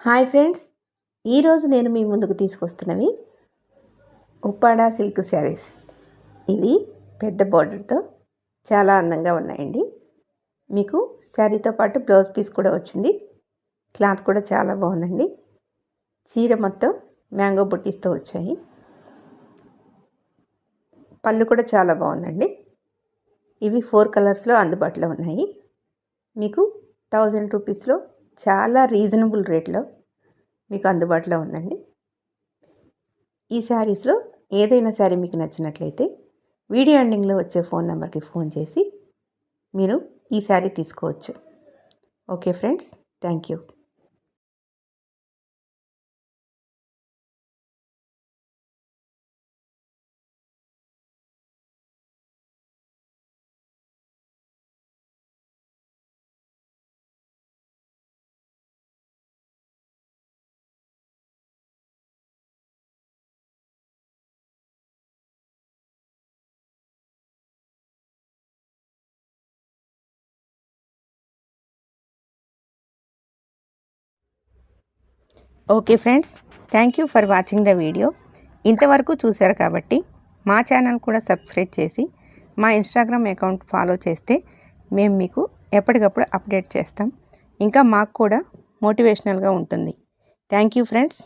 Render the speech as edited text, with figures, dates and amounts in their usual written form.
Hi friends, ఈరోజు నేను మీ ముందుకు తీసుకొస్తున్నవి ఉప్పాడ సిల్క్ శారీస్. ఇవి పెద్ద బార్డర్తో చాలా అందంగా ఉన్నాయండి. మీకు శారీతో పాటు బ్లౌజ్ పీస్ కూడా వచ్చింది. క్లాత్ కూడా చాలా బాగుందండి. చీర మొత్తం మ్యాంగో బుట్టీస్తో వచ్చాయి. పళ్ళు కూడా చాలా బాగుందండి. ఇవి 4 కలర్స్లో అందుబాటులో ఉన్నాయి. మీకు 1000 రూపీస్లో చాలా రీజనబుల్ రేట్లో మీకు అందుబాటులో ఉందండి. ఈ శారీస్లో ఏదైనా శారీ మీకు నచ్చినట్లయితే వీడియో ఎండింగ్లో వచ్చే ఫోన్ నెంబర్కి ఫోన్ చేసి మీరు ఈ శారీ తీసుకోవచ్చు. Okay friends, thank you. Okay friends, thank you for watching the video. ఇంతవరకు చూశారు కాబట్టి మా ఛానల్ కూడా సబ్స్క్రైబ్ చేసి మా ఇన్స్టాగ్రామ్ అకౌంట్ ఫాలో చేస్తే మేము మీకు ఎప్పటికప్పుడు అప్డేట్ చేస్తాం. ఇంకా మాకు కూడా మోటివేషనల్గా ఉంటుంది. Thank you friends.